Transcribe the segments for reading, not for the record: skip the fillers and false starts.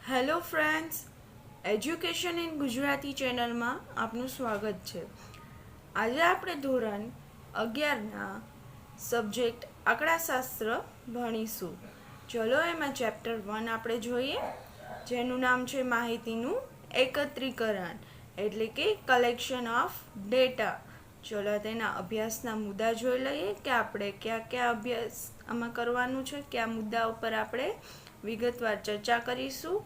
Hello friends, education in Gujarati ચેનલમાં આપનું સ્વાગત છે. આજે આપણે ધોરણ 11ના સબ્જેક્ટ આંકડાશાસ્ત્ર ભણીશું. ચલો એમાં ચેપ્ટર 1 આપણે જોઈએ, જેનું નામ છે માહિતીનું એકત્રીકરણ, એટલે કે કલેક્શન ઓફ ડેટા. ચલો તેના અભ્યાસના મુદ્દા જોઈ લઈએ કે આપણે કયા અભ્યાસ આમાં કરવાનું છે, કયા મુદ્દા ઉપર આપણે વિગતવાર ચર્ચા કરીશું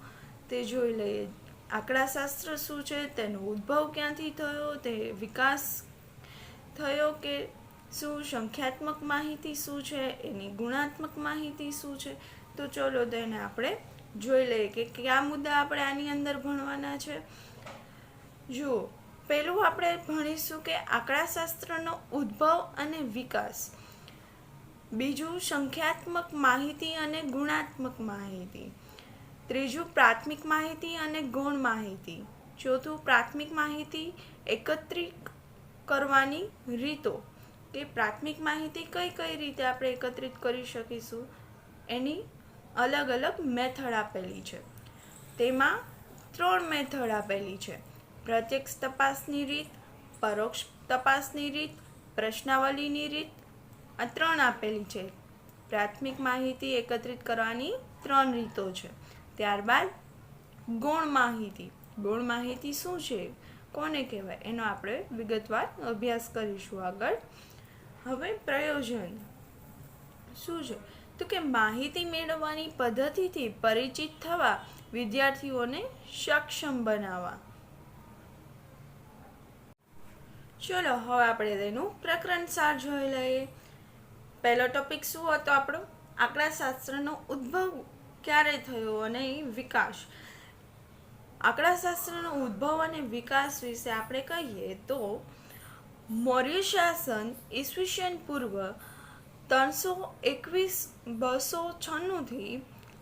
તે જોઈ લઈએ. આંકડાશાસ્ત્ર શું છે, તેનો ઉદ્ભવ ક્યાંથી થયો, તે વિકાસ થયો કે શું, સંખ્યાત્મક માહિતી શું છે, એની ગુણાત્મક માહિતી શું છે. તો ચલો તેને આપણે જોઈ લઈએ કે કયા મુદ્દા આપણે આની અંદર ભણવાના છે. જુઓ, પહેલું આપણે ભણીશું કે આંકડાશાસ્ત્રનો ઉદ્ભવ અને વિકાસ. બીજું સંખ્યાત્મક માહિતી અને ગુણાત્મક માહિતી. ત્રીજું પ્રાથમિક માહિતી અને ગૌણ માહિતી. ચોથું પ્રાથમિક માહિતી એકત્રિત કરવાની રીતો, કે પ્રાથમિક માહિતી કઈ રીતે આપણે એકત્રિત કરી શકીશું, એની અલગ અલગ મેથડ આપેલી છે. તેમાં 3 મેથડ આપેલી છે: પ્રત્યક્ષ તપાસની રીત, પરોક્ષ તપાસની રીત, પ્રશ્નાવલીની રીત. આ 3 આપેલી છે. પ્રાથમિક માહિતી એકત્રિત કરવાની 3 રીતો છે. ત્યારબાદ ગૌણ માહિતી. ગૌણ માહિતી શું છે, કોને કહેવાય, એનો આપણે વિગતવાર અભ્યાસ કરીશું આગળ. હવે પ્રયોજન શું છે, તો કે માહિતી મેળવવાની પદ્ધતિથી પરિચિત થવા, વિદ્યાર્થીઓને સક્ષમ બનાવવા. ચલો હવે આપણે તેનું પ્રકરણ સાર જોઈ લઈએ. પહેલો ટોપિક શું હતો આપણો? આંકડાશાસ્ત્રનો ઉદ્ભવ ક્યારે થયો અને વિકાસ. આંકડાશાસ્ત્રનો ઉદ્ભવ અને વિકાસ વિશે આપણે કહીએ તો મૌર્ય શાસન ઈસવીસન પૂર્વ 321-296 થી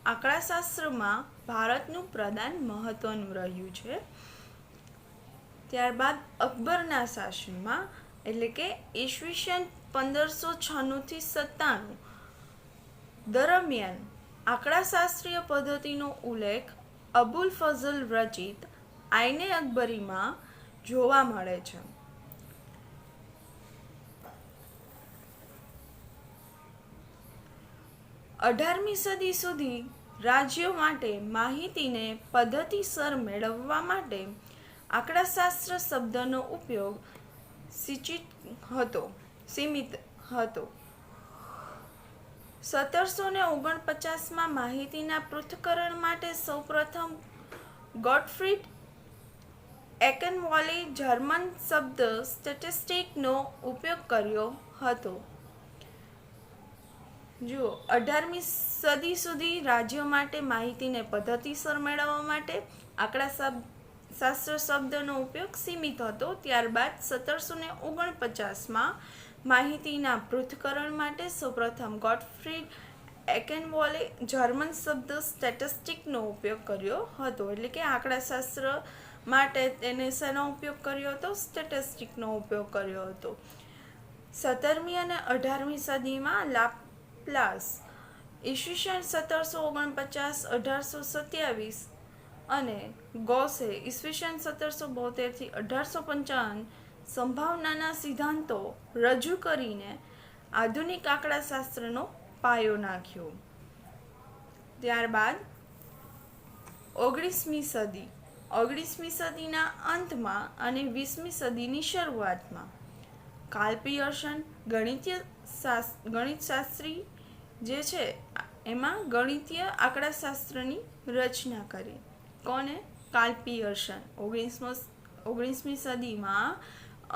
આંકડાશાસ્ત્રમાં ભારતનું પ્રદાન મહત્વનું રહ્યું છે. ત્યારબાદ અકબરના શાસનમાં, એટલે કે ઈસવીસન 1596 થી 97 દરમિયાન આંકડાશાસ્ત્રીય પદ્ધતિનો ઉલ્લેખ અબુલ ફઝલ રચિત આઈને અકબરીમાં જોવા મળે છે. અઢારમી સદી સુધી રાજ્યો માટે માહિતીને પદ્ધતિસર મેળવવા માટે આંકડાશાસ્ત્ર શબ્દનો ઉપયોગ સીમિત હતો. 1749માં માહિતીના પૃથ્થકરણ માટે સૌપ્રથમ ગોટફ્રીડ એકનવોલે જર્મન શબ્દ સ્ટેટિસ્ટિકનો ઉપયોગ કર્યો હતો. જુઓ, 18મી સદી સુધી રાજ્યો માટે માહિતીને પદ્ધતિસર મેળવવા માટે આંકડાશાસ્ત્ર શબ્દનો ઉપયોગ સીમિત હતો. ત્યારબાદ 1749માં માહિતીના પૃથ્થકરણ માટે સૌપ્રથમ ગોટફ્રીડ એકનવોલે જર્મન શબ્દ સ્ટેટિસ્ટિકનો ઉપયોગ કર્યો હતો. એટલે કે આંકડાશાસ્ત્ર માટે તેને શેનો ઉપયોગ કર્યો હતો? સ્ટેટિસ્ટિકનો ઉપયોગ કર્યો હતો. 17મી અને 18મી સદીમાં લાપ્લાસ ઈસવીસન 1749-1827 અને ગૌસે ઈસવીસન 1772 થી 1855 સંભાવનાના સિદ્ધાંતો રજૂ કરીને આધુનિક આંકડાશાસ્ત્રનો પાયો નાખ્યો. ત્યારબાદ 19મી સદીના અંતમાં અને 20મી સદીની શરૂઆતમાં કાર્લ પિયર્સન ગણિતશાસ્ત્રી જે છે, એમાં ગણિતીય આંકડાશાસ્ત્રની રચના કરી. કોને? Karl Pearson. 19મી સદીમાં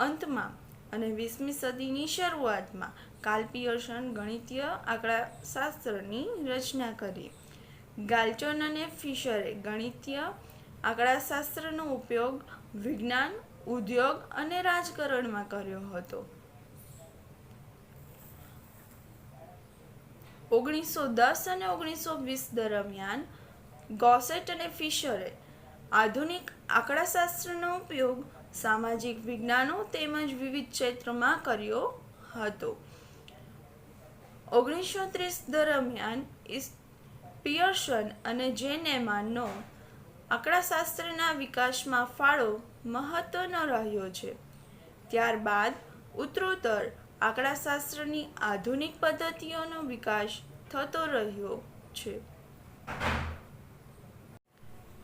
અંતમાં અને 20મી સદીની શરૂઆતમાં કાર્લ પિયર્સન ગણિતીય આંકડાશાસ્ત્રની રચના કરી. ગાલ્ટોન અને ફિશરે ગણિતીય આંકડાશાસ્ત્રનો ઉપયોગ વિજ્ઞાન, ઉદ્યોગ અને રાજકારણમાં કર્યો હતો. 1910 અને 1920 દરમિયાન ગોસેટ અને ફિશરે આધુનિક આંકડાશાસ્ત્રનો ઉપયોગ સામાજિક વિજ્ઞાનો તેમજ વિવિધ ક્ષેત્રમાં કર્યો હતો. 1930 દરમિયાન પિયર્સન અને જેનેમાનનો આંકડાશાસ્ત્રના વિકાસમાં ફાળો મહત્વનો રહ્યો છે. ત્યારબાદ ઉત્તરોત્તર આંકડાશાસ્ત્રની આધુનિક પદ્ધતિઓનો વિકાસ થતો રહ્યો છે.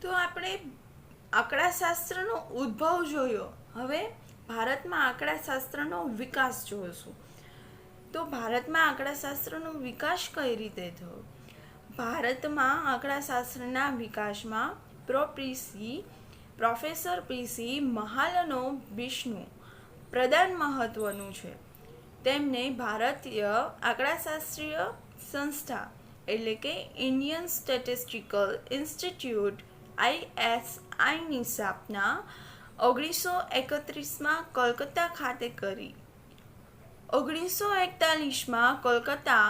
તો આપણે આંકડાશાસ્ત્રનો ઉદ્ભવ જોયો. હવે ભારતમાં આંકડાશાસ્ત્રનો વિકાસ જોઈશું. તો ભારતમાં આંકડાશાસ્ત્રનો વિકાસ કઈ રીતે થયો? ભારતમાં આંકડાશાસ્ત્રના વિકાસમાં પ્રોફેસર પીસી મહાલનો વિષ્ણુ પ્રદાન મહત્વનું છે. તેમને ભારતીય આંકડાશાસ્ત્રીય સંસ્થા એટલે કે ઇન્ડિયન સ્ટેટિસ્ટિકલ ઇન્સ્ટિટ્યૂટ ISIની સ્થાપના 1931માં કોલકાતા ખાતે કરી. 1941માં કોલકાતા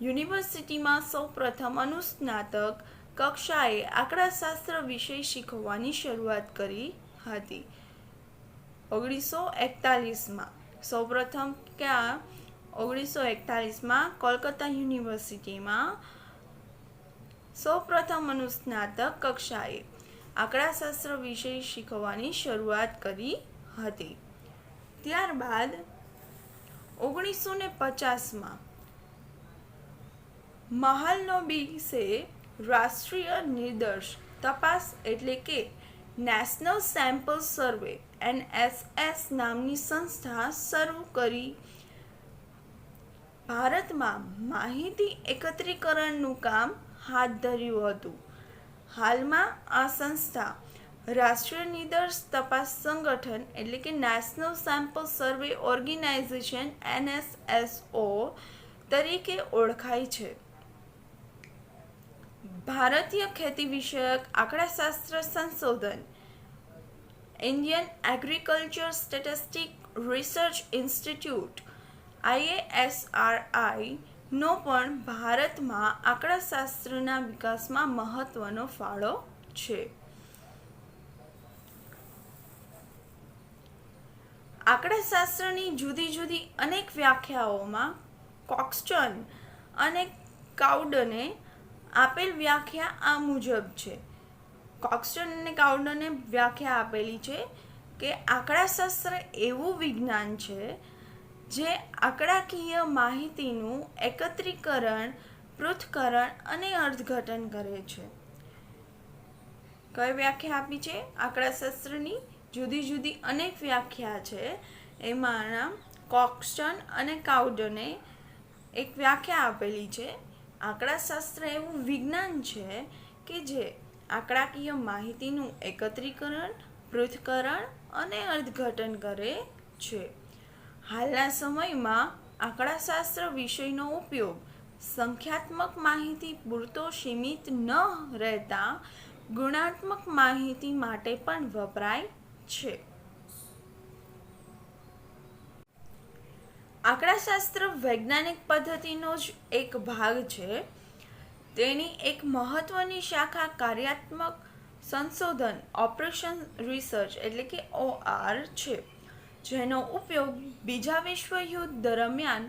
યુનિવર્સિટીમાં સૌપ્રથમ અનુસ્નાતક કક્ષાએ આંકડાશાસ્ત્ર વિષય શીખવવાની શરૂઆત કરી હતી. 1941માં સૌપ્રથમ ક્યાં? 1941માં કોલકાતા યુનિવર્સિટીમાં સૌપ્રથમ અનુસ્નાતક કક્ષાએ આંકડાશાસ્ત્ર વિષય શીખવવાની શરૂઆત કરી હતી. ત્યારબાદ 1950માં મહાલનોબિસે રાષ્ટ્રીય નિદર્શ તપાસ એટલે કે નેશનલ સેમ્પલ સર્વે NSS નામની સંસ્થા શરૂ કરી. ભારતમાં માહિતી એકત્રીકરણનું કામ હાથ ધર્યું હતું. હાલમાં આ સંસ્થા રાષ્ટ્રીય નિદર્શ તપાસ સંગઠન એટલે કે નેશનલ સેમ્પલ સર્વે ઓર્ગેનાઇઝેશન NSSO તરીકે ઓળખાય છે. ભારતીય ખેતી વિષયક આંકડાશાસ્ત્ર સંશોધન Indian agriculture statistic research institute IASRI નો પણ ભારતમાં આંકડાશાસ્ત્રના વિકાસમાં મહત્વનો ફાળો છે. આંકડાશાસ્ત્રની જુદી જુદી અનેક વ્યાખ્યાઓમાં કોક્સટન અને કાઉડને આપેલ વ્યાખ્યા આ મુજબ છે. કોક્સટન અને કાઉડને વ્યાખ્યા આપેલી છે કે આંકડાશાસ્ત્ર એવું વિજ્ઞાન છે જે આંકડાકીય માહિતીનું એકત્રીકરણ, પૃથ્થકરણ અને અર્થઘટન કરે છે. કઈ વ્યાખ્યા આપી છે? આંકડાશાસ્ત્રની જુદી જુદી અનેક વ્યાખ્યા છે. એમાંના કોક્સટન અને કાઉડને એક વ્યાખ્યા આપેલી છે. આંકડાશાસ્ત્ર એવું વિજ્ઞાન છે કે જે આંકડાકીય માહિતીનું એકત્રીકરણ, પૃથ્થકરણ અને અર્થઘટન કરે છે. હાલના સમયમાં આંકડાશાસ્ત્ર વિષયનો ઉપયોગ સંખ્યાત્મક માહિતી પૂરતો સીમિત ન રહેતા ગુણાત્મક માહિતી માટે પણ વપરાય છે. આંકડાશાસ્ત્ર વૈજ્ઞાનિક પદ્ધતિનો જ એક ભાગ છે. તેની એક મહત્વની શાખા કાર્યાત્મક સંશોધન ઓપરેશન રિસર્ચ એટલે કે OR છે, જેનો ઉપયોગ બીજા વિશ્વયુદ્ધ દરમિયાન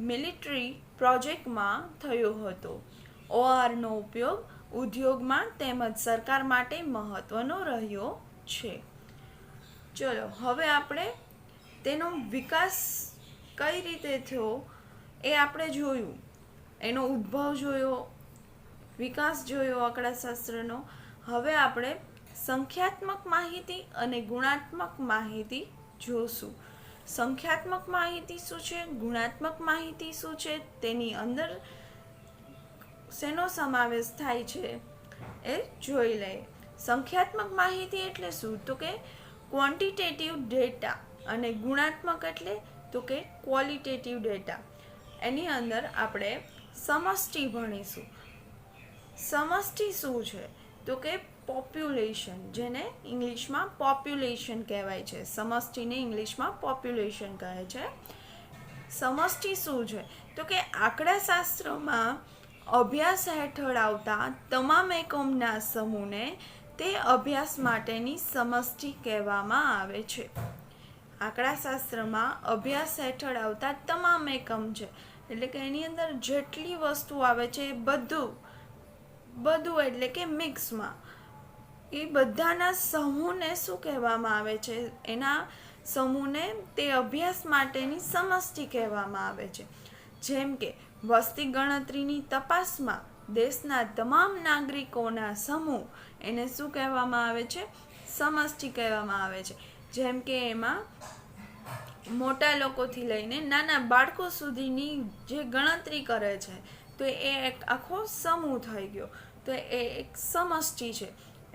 મિલિટરી પ્રોજેક્ટમાં થયો હતો. ORનો ઉપયોગ ઉદ્યોગમાં તેમજ સરકાર માટે મહત્વનો રહ્યો છે. ચલો હવે આપણે તેનો વિકાસ કઈ રીતે થયો એ આપણે જોયું. એનો ઉદ્ભવ જોયો, વિકાસ જોયો આંકડાશાસ્ત્રનો. હવે આપણે સંખ્યાત્મક માહિતી અને ગુણાત્મક માહિતી જોશું. સંખ્યાત્મક માહિતી શું છે, ગુણાત્મક માહિતી શું છે, તેની અંદર શેનો સમાવેશ થાય છે એ જોઈ લઈએ. સંખ્યાત્મક માહિતી એટલે શું? તો કે ક્વોન્ટિટેટિવ ડેટા, અને ગુણાત્મક એટલે તો કે ક્વોલિટેટિવ ડેટા. એની અંદર આપણે સમષ્ટિ ભણીશું. સમષ્ટિ શું છે? તો કે પોપ્યુલેશન, જેને ઇંગ્લિશમાં પોપ્યુલેશન કહેવાય છે. સમષ્ટિને ઇંગ્લિશમાં પોપ્યુલેશન કહે છે. સમષ્ટિ શું છે? તો કે આંકડાશાસ્ત્રમાં અભ્યાસ હેઠળ આવતા તમામ એકમના સમૂહને તે અભ્યાસ માટેની સમષ્ટિ કહેવામાં આવે છે. આંકડાશાસ્ત્રમાં અભ્યાસ હેઠળ આવતા તમામ એકમ છે, એટલે કે એની અંદર જેટલી વસ્તુ આવે છે એ બધું એટલે કે મિક્સમાં એ બધાના સમૂહને શું કહેવામાં આવે છે? એના સમૂહને તે અભ્યાસ માટેની સમષ્ટિ કહેવામાં આવે છે. જેમ કે વસ્તી ગણતરીની તપાસમાં દેશના તમામ નાગરિકોના સમૂહ, એને શું કહેવામાં આવે છે? સમષ્ટિ કહેવામાં આવે છે. જેમ કે એમાં મોટા લોકોથી લઈને નાના બાળકો સુધીની જે ગણતરી કરે છે, તો એ એક આખો સમૂહ થઈ ગયો. તો એ એક સમષ્ટિ છે.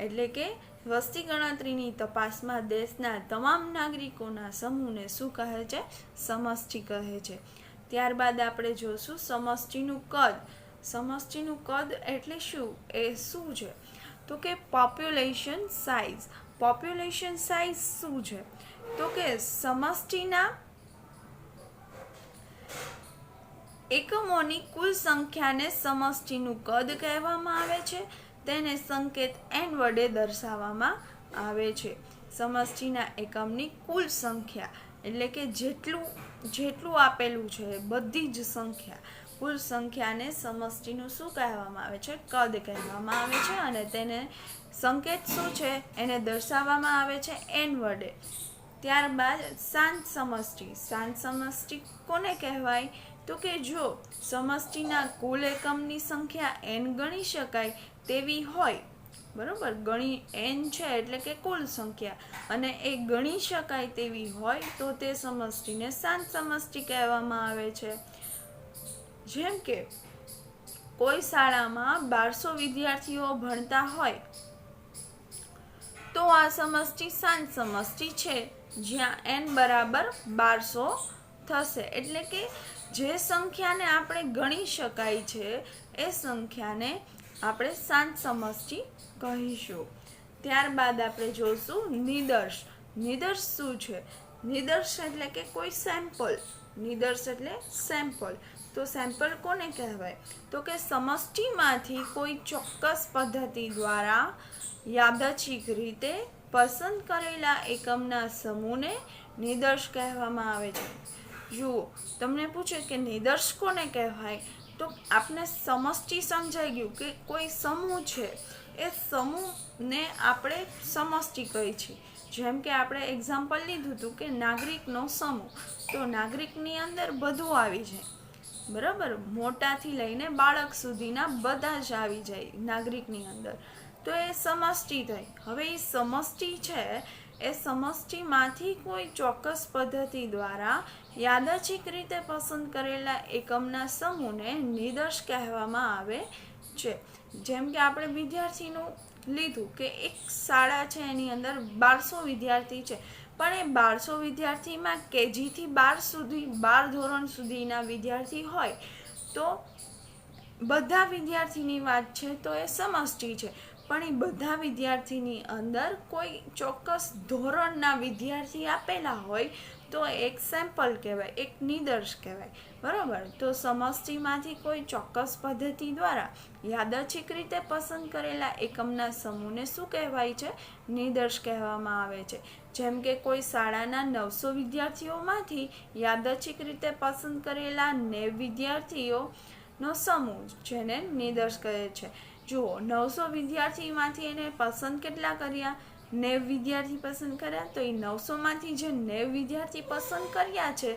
એટલે કે વસ્તી ગણતરીની તપાસમાં દેશના તમામ નાગરિકોના સમૂહને શું કહે છે? સમષ્ટિ કહે છે. ત્યારબાદ આપણે જોશું સમષ્ટિનું કદ. સમષ્ટિનું કદ એટલે શું? એ શું છે? તો કે પોપ્યુલેશન સાઇઝ. પોપ્યુલેશન સાઇઝ શું છે? તો કે સમષ્ટિના એકમોની કુલ સંખ્યાને સમષ્ટિનું કદ કહેવામાં આવે છે. તેને સંકેત n વડે દર્શાવવામાં આવે છે. સમષ્ટિના એકમની કુલ સંખ્યા એટલે કે જેટલું આપેલું છે બધી જ સંખ્યા, કુલ સંખ્યાને સમષ્ટિનું શું કહેવામાં આવે છે? કદ કહેવામાં આવે છે. અને તેને સંકેત શું છે? એને દર્શાવવામાં આવે છે n વડે. ત્યારબાદ શાંત સમષ્ટિ. શાંત સમષ્ટિ કોને કહેવાય? તો કે જો સમષ્ટિના કુલ એકમની સંખ્યા n ગણી શકાય તેવી હોય, બરોબર, n છે એટલે કે કુલ સંખ્યા, અને એ ગણી શકાય તેવી હોય તો તે સમષ્ટિને શાંત સમષ્ટિ કહેવામાં આવે છે. જેમ કે કોઈ શાળામાં 1200 વિદ્યાર્થીઓ ભણતા હોય તો આ સમષ્ટિ શાંત સમષ્ટિ છે, જ્યાં n બરાબર 1200 થશે. એટલે કે જે સંખ્યાને આપણે ગણી શકાય છે એ સંખ્યાને આપણે શાંત સમષ્ટિ કહીશું. ત્યારબાદ આપણે જોશું નિદર્શ. નિદર્શ શું છે? નિદર્શ એટલે કે કોઈ સેમ્પલ. નિદર્શ એટલે સેમ્પલ. તો સેમ્પલ કોને કહેવાય? તો કે સમષ્ટિમાંથી કોઈ ચોક્કસ પદ્ધતિ દ્વારા યાદચ્છિક રીતે પસંદ કરેલા એકમના સમૂહને નિદર્શ કહેવામાં આવે છે. જુઓ, તમને પૂછે કે નિદર્શ કોને કહેવાય, તો આપને સમષ્ટિ સમજાઈ ગયું કે કોઈ સમૂહ છે, એ સમૂહને આપણે સમષ્ટિ કહી છીએ. જેમ કે આપણે એક્ઝામ્પલ લીધું હતું કે નાગરિકનો સમૂહ, તો નાગરિકની અંદર બધું આવી જાય, બરાબર, મોટાથી લઈને બાળક સુધીના બધા જ આવી જાય નાગરિકની અંદર. તો એ સમષ્ટિ થઈ. હવે એ સમષ્ટિ છે, એ સમષ્ટિમાંથી કોઈ ચોક્કસ પદ્ધતિ દ્વારા યાદચ્છિક રીતે પસંદ કરેલા એકમના સમૂહને નિદર્શ કહેવામાં આવે છે. જેમ કે આપણે વિદ્યાર્થીનું લીધું કે એક શાળા છે, એની અંદર 1200 વિદ્યાર્થી છે, પણ એ 1200 વિદ્યાર્થીમાં KG થી 12 ધોરણ સુધીના વિદ્યાર્થી હોય તો બધા વિદ્યાર્થીની વાત છે તો એ સમષ્ટિ છે. પણ એ બધા વિદ્યાર્થીની અંદર કોઈ ચોક્કસ ધોરણના વિદ્યાર્થી આપેલા હોય તો એક સેમ્પલ કહેવાય, એક નિદર્શ કહેવાય, બરાબર. તો સમષ્ટિમાંથી કોઈ ચોક્કસ પદ્ધતિ દ્વારા યાદચ્છિક રીતે પસંદ કરેલા એકમના સમૂહને શું કહેવાય છે? નિદર્શ કહેવામાં આવે છે. જેમ કે કોઈ શાળાના 900 વિદ્યાર્થીઓમાંથી યાદચ્છિક રીતે પસંદ કરેલા 90 વિદ્યાર્થીઓનો સમૂહ, જેને નિદર્શ કહે છે. જુઓ, 900 વિદ્યાર્થીમાંથી એને પસંદ કેટલા કર્યા? 90 વિદ્યાર્થી પસંદ કર્યા. તો એ 900માંથી જે 90 વિદ્યાર્થી પસંદ કર્યા છે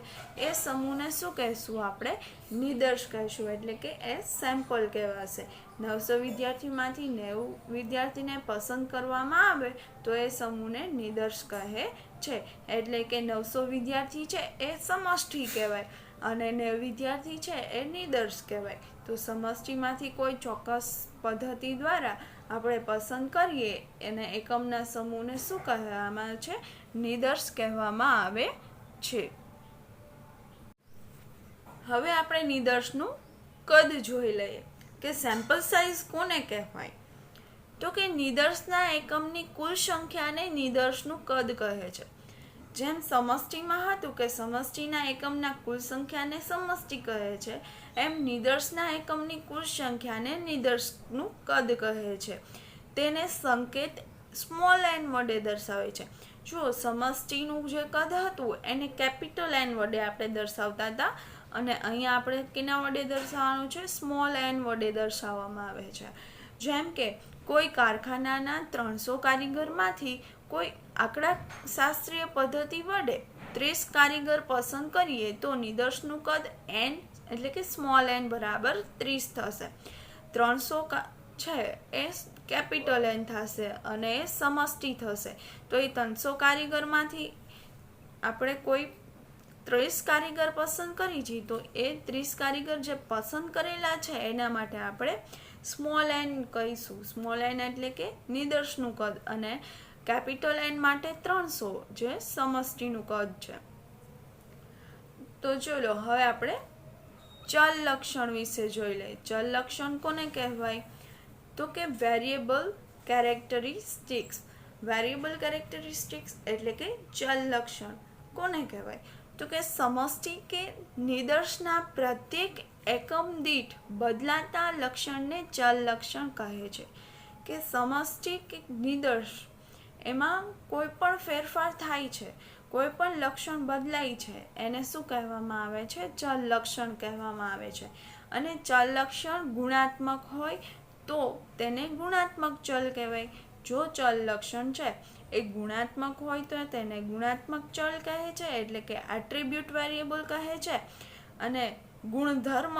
એ સમૂહને શું કહેશું? આપણે નિદર્શ કહીશું. એટલે કે એ સેમ્પલ કહેવાશે. 900 વિદ્યાર્થીમાંથી 90 વિદ્યાર્થીને પસંદ કરવામાં આવે તો એ સમૂહને નિદર્શ કહે છે. એટલે કે 900 વિદ્યાર્થી છે એ સમષ્ટિ કહેવાય અને 90 વિદ્યાર્થી છે એ નિદર્શ કહેવાય. તો સમષ્ટિમાંથી કોઈ ચોક્કસ પદ્ધતિ દ્વારા આપણે પસંદ કરીએ એને એકમના સમૂહને શું કહેવામાં છે? નિદર્શ કહેવામાં આવે છે. હવે આપણે નિદર્શનું કદ જોઈ લઈએ કે સેમ્પલ સાઇઝ કોને કહેવાય. તો કે નિદર્શના એકમની કુલ સંખ્યાને નિદર્શનું કદ કહે છે. જેમ સમષ્ટિમાં હતું કે સમષ્ટિના એકમના કુલ સંખ્યાને સમષ્ટિ કહે છે, એમ નિદર્શના એકમની કુલ સંખ્યાને નિદર્શનું કદ કહે છે. તેને સંકેત સ્મોલ n વડે દર્શાવે છે. જુઓ, સમષ્ટિનું જે કદ હતું એને કેપિટલ N વડે આપણે દર્શાવતા હતા, અને અહીંયા આપણે કેના વડે દર્શાવવાનું છે? સ્મોલ n વડે દર્શાવવામાં આવે છે. જેમ કે કોઈ કારખાનાના 300 કારીગરમાંથી કોઈ આંકડાશાસ્ત્રીય પદ્ધતિ વડે 30 કારીગર પસંદ કરીએ તો નિદર્શનું કદ n એટલે કે સ્મોલ n બરાબર 30 થશે. 300 છે એ કેપિટલ n થશે અને એ સમષ્ટિ થશે. તો એ 300 કારીગરમાંથી આપણે કોઈ 30 કારીગર પસંદ કરી છે, તો એ 30 કારીગર જે પસંદ કરેલા છે એના માટે આપણે સ્મોલ n કહીશું. સ્મોલ n એટલે કે નિદર્શનું કદ અને કેપિટલ n માટે 300 જે સમષ્ટિનું કદ છે. તો ચલો હવે આપણે ચલ લક્ષણ વિશે જોઈ લઈએ. ચલ લક્ષણ કોને કહેવાય? તો કે વેરિયેબલ કેરેક્ટરિસ્ટિક્સ. વેરિયેબલ કેરેક્ટરિસ્ટિક્સ એટલે કે ચલ લક્ષણ કોને કહેવાય? તો કે સમષ્ટિ કે નિદર્શના પ્રત્યેક એકમ દીઠ બદલાતા લક્ષણને ચલ લક્ષણ કહે છે. કે સમષ્ટિ કે નિદર્શ એમાં કોઈ પણ ફેરફાર થાય છે, કોઈ પણ લક્ષણ બદલાય છે, એને શું કહેવામાં આવે છે? ચલ લક્ષણ કહેવામાં આવે છે. અને ચલ લક્ષણ ગુણાત્મક હોય તો તેને ગુણાત્મક ચલ કહેવાય. જો ચલ લક્ષણ છે એ ગુણાત્મક હોય તો તેને ગુણાત્મક ચલ કહે છે, એટલે કે એટ્રીબ્યુટ વેરિયેબલ કહે છે. અને ગુણધર્મ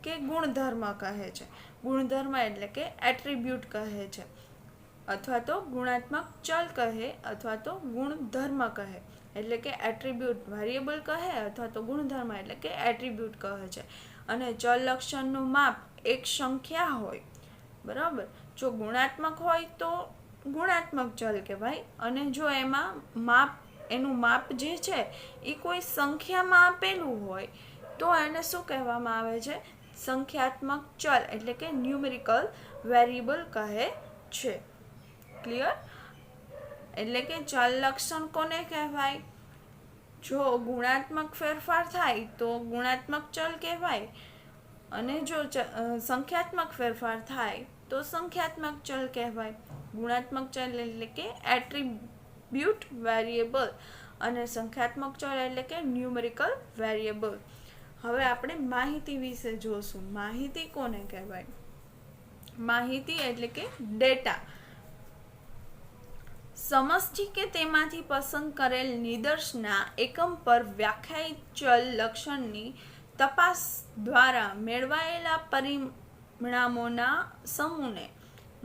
કે ગુણધર્મ કહે છે. ગુણધર્મ એટલે કે એટ્રીબ્યુટ કહે છે, અથવા તો ગુણાત્મક ચલ કહે અથવા તો ગુણધર્મ કહે, એટલે કે એટ્રીબ્યુટ વેરિયેબલ કહે અથવા તો ગુણધર્મ એટલે કે એટ્રીબ્યુટ કહે છે. અને ચલ લક્ષણનું માપ એક સંખ્યા હોય, બરાબર. જો ગુણાત્મક હોય તો ગુણાત્મક ચલ કહેવાય, અને જો એનું માપ જે છે એ કોઈ સંખ્યામાં આપેલું હોય તો એને શું કહેવામાં આવે છે? સંખ્યાત્મક ચલ એટલે કે ન્યુમેરિકલ વેરિયેબલ કહે છે. ક્લિયર? એટલે કે ચલ લક્ષણ કોને કહેવાય? જો ગુણાત્મક ફેરફાર થાય તો ગુણાત્મક ચલ કહેવાય, અને જો સંખ્યાત્મક ફેરફાર થાય તો સંખ્યાત્મક ચલ કહેવાય. ગુણાત્મક ચલ એટલે કે એટ્રીબ્યુટ વેરિયેબલ અને સંખ્યાત્મક ચલ એટલે કે ન્યુમેરિકલ વેરિયેબલ. હવે આપણે માહિતી વિશે જોશું. માહિતી કોને કહેવાય? માહિતી એટલે કે ડેટા. સમષ્ટિ કે તેમાંથી પસંદ કરેલ નિદર્શના એકમ પર વ્યાખ્યાયિત ચલ લક્ષણની તપાસ દ્વારા મેળવાયેલા પરિણામોના સમૂહને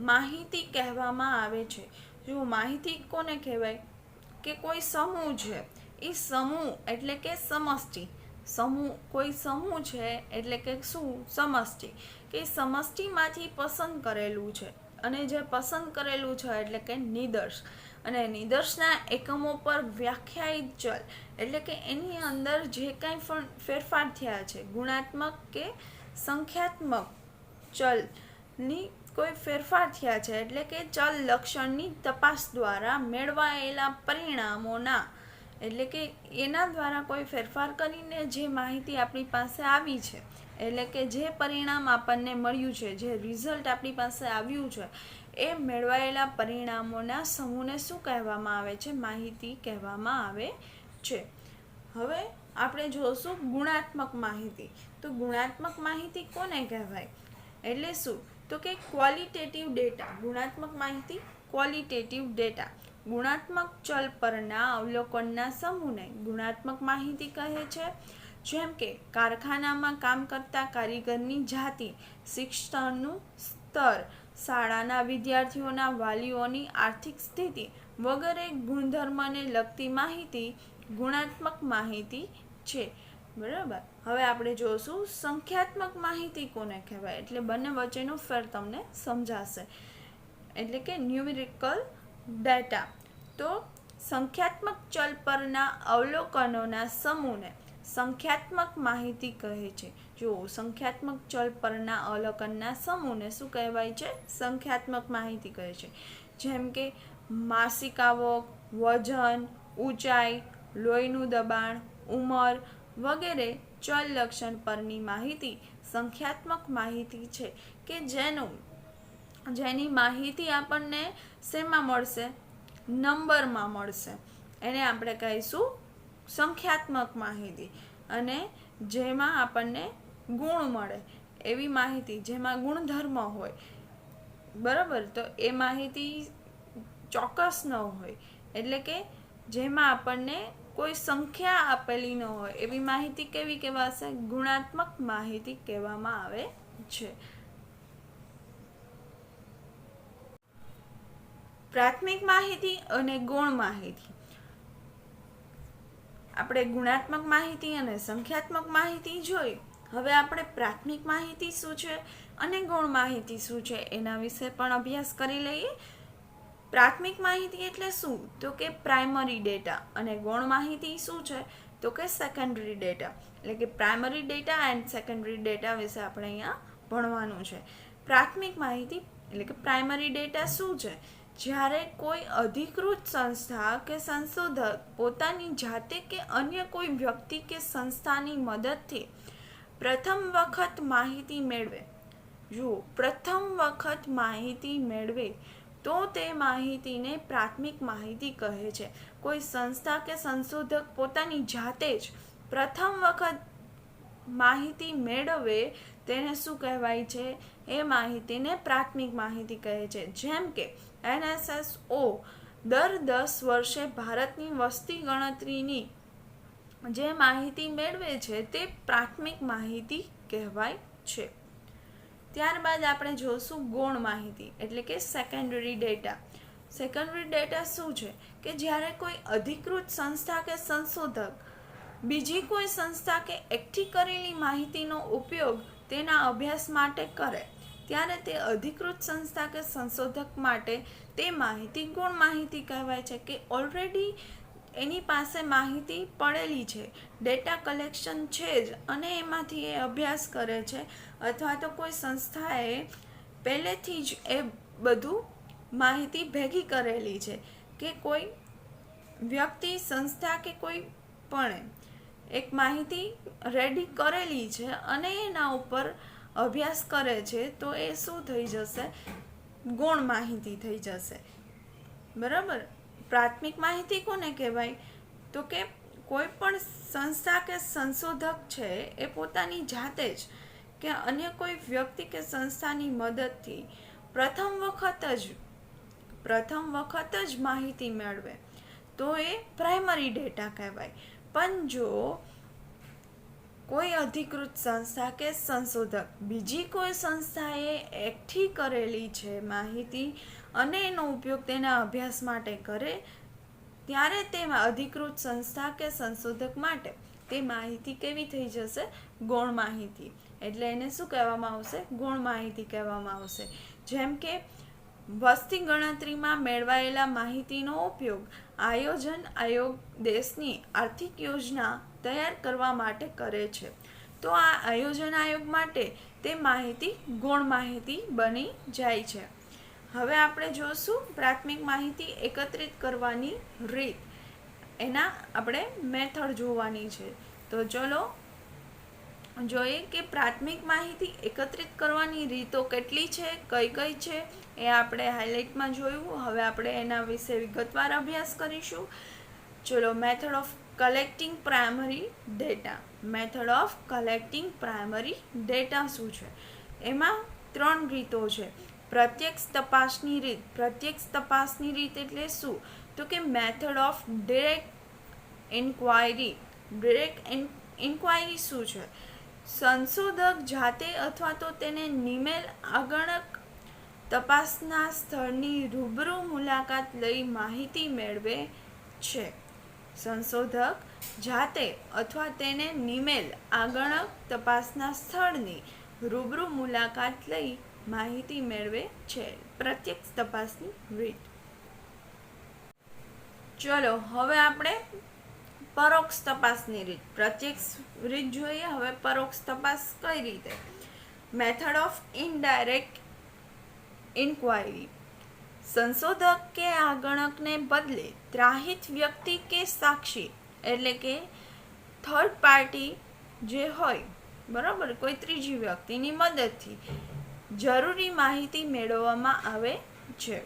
માહિતી કહેવામાં આવે છે. જો માહિતી કોને કહેવાય? કે કોઈ સમૂહ છે, એ સમૂહ એટલે કે સમષ્ટિ. કોઈ સમૂહ છે એટલે કે શું? સમષ્ટિ. કે સમષ્ટિમાંથી પસંદ કરેલું છે, અને જે પસંદ કરેલું છે એટલે કે નિદર્શ. અને નિદર્શના એકમો પર વ્યાખ્યાયિત ચલ એટલે કે એની અંદર જે કંઈ પણ ફેરફાર થયા છે, ગુણાત્મક કે સંખ્યાત્મક ચલની કોઈ ફેરફાર થયા છે, એટલે કે ચલ લક્ષણની તપાસ દ્વારા મેળવાયેલા પરિણામોના, એટલે કે એના દ્વારા કોઈ ફેરફાર કરીને જે માહિતી આપણી પાસે આવી છે, એટલે કે જે પરિણામ આપણને મળ્યું છે, જે રિઝલ્ટ આપણી પાસે આવ્યું છે, એ મેળવાયેલા પરિણામોના સમૂહને શું કહેવામાં આવે છે? માહિતી કહેવામાં આવે છે. હવે આપણે જોશું ગુણાત્મક માહિતી. તો ગુણાત્મક માહિતી કોને કહેવાય? એટલે શું? તો કે ક્વોલિટેટિવ ડેટા. ગુણાત્મક માહિતી ક્વોલિટેટિવ ડેટા. ગુણાત્મક ચલ પરના અવલોકનના સમૂહને ગુણાત્મક માહિતી કહે છે. જેમ કે કારખાનામાં કામ કરતા કારીગરની જાતિ, શિક્ષણનું સ્તર, શાળાના વિદ્યાર્થીઓના વાલીઓની આર્થિક સ્થિતિ વગેરે ગુણધર્મને લગતી માહિતી ગુણાત્મક માહિતી છે. બરાબર. હવે આપણે જોશું સંખ્યાત્મક માહિતી કોને કહેવાય, એટલે બંને વચ્ચેનો ફેર તમને સમજાશે. એટલે કે ન્યુમેરિકલ ડેટા. તો સંખ્યાત્મક ચલ પરના અવલોકનોના સમૂહને સંખ્યાત્મક માહિતી કહે છે. જો સંખ્યાત્મક ચલ પરના અવલોકનના સમૂહને શું કહેવાય છે? સંખ્યાત્મક માહિતી કહે છે. જેમ કે માસિક આવક, વજન, ઊંચાઈ, લોહીનું દબાણ, ઉંમર વગેરે ચલ લક્ષણ પરની માહિતી સંખ્યાત્મક માહિતી છે, કે જેની માહિતી આપણને શેમાં મળશે? નંબરમાં મળશે. એને આપણે કહીશું સંખ્યાત્મક માહિતી. અને જેમાં આપણને ગુણ મળે એવી માહિતી, જેમાં ગુણધર્મ હોય, બરાબર, તો એ માહિતી ચોક્કસ ન હોય, એટલે કે જેમાં આપણને કોઈ સંખ્યા આપેલી ન હોય એવી માહિતી કેવી કહેવાશે? ગુણાત્મક માહિતી કહેવામાં આવે છે. પ્રાથમિક માહિતી અને ગૌણ માહિતી. આપણે ગુણાત્મક માહિતી અને સંખ્યાત્મક માહિતી જોઈ. હવે આપણે પ્રાથમિક માહિતી શું છે અને ગૌણ માહિતી શું છે એના વિશે પણ અભ્યાસ કરી લઈએ. પ્રાથમિક માહિતી એટલે શું? તો કે પ્રાઇમરી ડેટા. અને ગૌણ માહિતી શું છે? તો કે સેકન્ડરી ડેટા. એટલે કે primary data and secondary data વિશે આપણે અહીંયા ભણવાનું છે. પ્રાથમિક માહિતી એટલે કે પ્રાઇમરી ડેટા શું છે? જ્યારે કોઈ અધિકૃત સંસ્થા કે સંશોધક પોતાની જાતે કે અન્ય કોઈ વ્યક્તિ કે સંસ્થાની મદદથી પ્રથમ વખત માહિતી મેળવે. જુઓ, પ્રથમ વખત માહિતી મેળવે તો તે માહિતીને પ્રાથમિક માહિતી કહે છે. કોઈ સંસ્થા કે સંશોધક પોતાની જાતે જ પ્રથમ વખત માહિતી મેળવે તેને શું કહેવાય છે? એ માહિતીને પ્રાથમિક માહિતી કહે છે. જેમ કે NSSO દર 10 વર્ષે ભારતની વસ્તી ગણતરીની જે માહિતી મેળવે છે તે પ્રાથમિક માહિતી કહેવાય છે. ત્યારબાદ આપણે જોશું ગૌણ માહિતી એટલે કે સેકન્ડરી ડેટા. સેકન્ડરી ડેટા શું છે? કે જ્યારે કોઈ અધિકૃત સંસ્થા કે સંશોધક બીજી કોઈ સંસ્થા કે એકઠી કરેલી માહિતીનો ઉપયોગ તેના અભ્યાસ માટે કરે ત્યારે તે અધિકૃત સંસ્થા કે સંશોધક માટે તે માહિતી ગૌણ માહિતી કહેવાય છે. કે ઓલરેડી એની પાસે માહિતી પડેલી છે, ડેટા કલેક્શન છે જ, અને એમાંથી એ અભ્યાસ કરે છે, અથવા તો કોઈ સંસ્થાએ પહેલેથી જ એ બધું માહિતી ભેગી કરેલી છે, કે કોઈ વ્યક્તિ, સંસ્થા કે કોઈ પણ એક માહિતી રેડી કરેલી છે અને એના ઉપર અભ્યાસ કરે છે, તો એ શું થઈ જશે? ગૌણ માહિતી થઈ જશે. બરાબર. પ્રાથમિક માહિતી કોને કહેવાય? તો કે કોઈ પણ સંસ્થા કે સંશોધક છે એ પોતાની જાતે જ કે અન્ય કોઈ વ્યક્તિ કે સંસ્થાની મદદથી પ્રથમ વખત જ માહિતી મેળવે તો એ પ્રાઇમરી ડેટા કહેવાય. પણ જો કોઈ અધિકૃત સંસ્થા કે સંશોધક બીજી કોઈ સંસ્થાએ એકઠી કરેલી છે માહિતી અને એનો ઉપયોગ તેના અભ્યાસ માટે કરે ત્યારે તે અધિકૃત સંસ્થા કે સંશોધક માટે તે માહિતી કેવી થઈ જશે? ગૌણ માહિતી. એટલે એને શું કહેવામાં આવશે? ગૌણ માહિતી કહેવામાં આવશે. જેમ કે વસ્તી ગણતરીમાં મેળવાયેલા માહિતીનો ઉપયોગ આયોજન આયોગ દેશની આર્થિક યોજના તૈયાર કરવા માટે કરે છે, તો આ આયોજન આયોગ માટે તે માહિતી ગૌણ માહિતી બની જાય છે. હવે આપણે જોશું પ્રાથમિક માહિતી એકત્રિત કરવાની રીત. એના આપણે મેથડ જોવાની છે. તો ચલો જોઈએ કે પ્રાથમિક માહિતી એકત્રિત કરવાની રીતો કેટલી છે, કઈ કઈ છે એ આપણે હાઇલાઇટમાં જોયું. હવે આપણે એના વિશે વિગતવાર અભ્યાસ કરીશું. ચલો, method of collecting primary data. Method of collecting primary data શું છે? એમાં 3 રીતો છે. પ્રત્યક્ષ તપાસની રીત. પ્રત્યક્ષ તપાસની રીત એટલે શું? તો કે method of direct inquiry. Direct inquiry શું છે? સંશોધક જાતે અથવા તો તેને નિમેલ આગણક તપાસના સ્થળની રૂબરૂ મુલાકાત લઈ માહિતી મેળવે છે. સંશોધક જાતે અથવા તેને નિમેલ આગણક તપાસના સ્થળની રૂબરૂ મુલાકાત લઈ માહિતી મેળવે છે. પ્રત્યક્ષ તપાસની રીત. ચલો હવે આપણે પરોક્ષ તપાસની રીત. પ્રત્યક્ષ રીત જોઈએ, હવે પરોક્ષ તપાસ કઈ રીતે? Method of indirect inquiry. સંશોધક કે આગણકને બદલે ત્રાહિત વ્યક્તિ કે સાક્ષી એટલે કે થર્ડ પાર્ટી જે હોય, બરાબર, કોઈ ત્રીજી વ્યક્તિની મદદથી જરૂરી માહિતી મેળવવામાં આવે છે.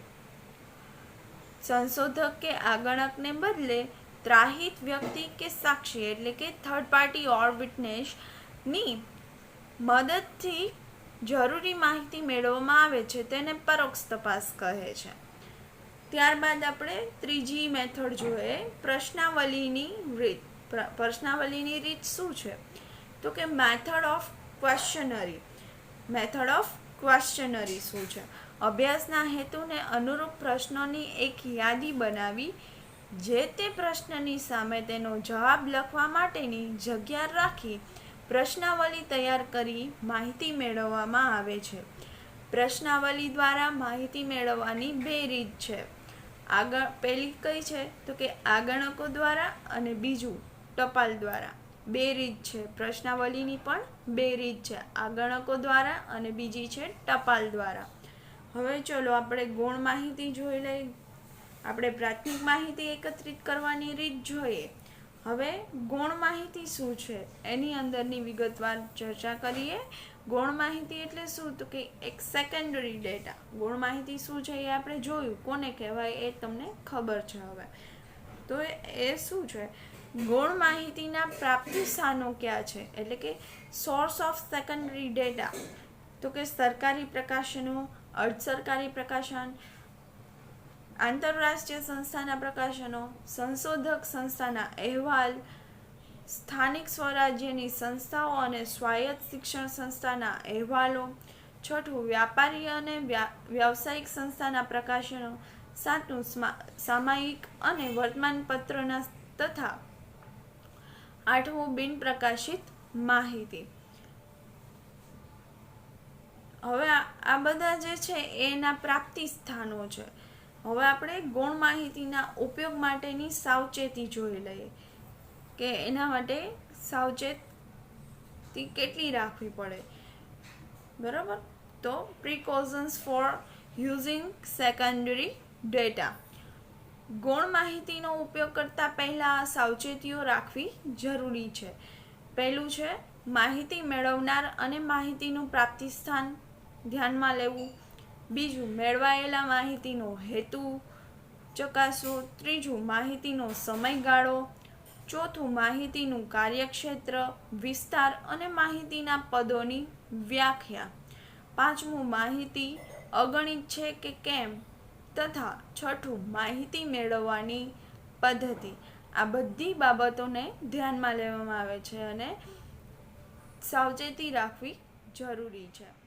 સંશોધક કે આગણકને બદલે ત્રાહિત વ્યક્તિ કે સાક્ષી એટલે કે થર્ડ પાર્ટી ઓર વિટનેસની મદદથી જરૂરી માહિતી મેળવવામાં આવે છે તેને પરોક્ષ તપાસ કહે છે. ત્યારબાદ આપણે ત્રીજી મેથડ જોઈએ, પ્રશ્નાવલીની રીત. પ્રશ્નાવલીની રીત શું છે? તો કે મેથડ ઓફ ક્વેશ્ચનરી. મેથડ ઓફ ક્વેશ્ચનરી શું છે? અભ્યાસના હેતુને અનુરૂપ પ્રશ્નોની એક યાદી બનાવી જે તે પ્રશ્નની સામે તેનો જવાબ લખવા માટેની જગ્યા રાખી પ્રશ્નાવલી તૈયાર કરી માહિતી મેળવવામાં આવે છે. પ્રશ્નાવલી દ્વારા માહિતી મેળવવાની બે રીત છે. પહેલી કઈ છે? તો કે આગણકો દ્વારા અને બીજું ટપાલ દ્વારા. બે રીત છે. પ્રશ્નાવલીની પણ બે રીત છે, આગણકો દ્વારા અને બીજી છે ટપાલ દ્વારા. હવે ચલો આપણે ગૌણ માહિતી જોઈ લઈએ. આપણે પ્રાથમિક માહિતી એકત્રિત કરવાની રીત જોઈએ. હવે ગૌણ માહિતી શું છે એની અંદરની વિગતવાર ચર્ચા કરીએ. ગૌણ માહિતી એટલે શું? તો કે એક સેકન્ડરી ડેટા. ગૌણ માહિતી શું છે એ આપણે જોયું, કોને કહેવાય એ તમને ખબર છે. હવે તો એ શું છે? ગૌણ માહિતીના પ્રાપ્તિ સ્થાનો ક્યાં છે, એટલે કે સોર્સ ઓફ સેકન્ડરી ડેટા. તો કે સરકારી પ્રકાશનો, અર્ધ સરકારી પ્રકાશન, આંતરરાષ્ટ્રીય સંસ્થાના પ્રકાશનો, સંશોધક સંસ્થાના અહેવાલ, સ્થાનિક સ્વરાજ્યની સંસ્થાઓ અને સ્વાયત્ત શિક્ષણ સંસ્થાના અહેવાલો. છઠ્ઠું, વ્યાપારી અને વ્યાવસાયિક સંસ્થાના પ્રકાશનો. સાતમું, સામાયિક અને વર્તમાનપત્રોના તથા આઠમું, બિન પ્રકાશિત માહિતી. હવે આ બધા જે છે એના પ્રાપ્તિ સ્થાનો છે. હવે આપણે ગૌણ માહિતીના ઉપયોગ માટેની સાવચેતી જોઈ લઈએ કે એના માટે સાવચેતી કેટલી રાખવી પડે. બરાબર? તો precautions for using secondary data. ગૌણ માહિતીનો ઉપયોગ કરતા પહેલાં સાવચેતીઓ રાખવી જરૂરી છે. પહેલું છે માહિતી મેળવનાર અને માહિતીનું પ્રાપ્તિ સ્થાન ધ્યાનમાં લેવું. બીજું, મેળવાયેલા માહિતીનો હેતુ ચકાસવો. ત્રીજું, માહિતીનો સમયગાળો. ચોથું, માહિતીનું કાર્યક્ષેત્ર, વિસ્તાર અને માહિતીના પદોની વ્યાખ્યા. પાંચમું, માહિતી અગણિત છે કે કેમ, તથા છઠ્ઠું, માહિતી મેળવવાની પદ્ધતિ. આ બધી બાબતોને ધ્યાનમાં લેવામાં આવે છે અને સાવચેતી રાખવી જરૂરી છે.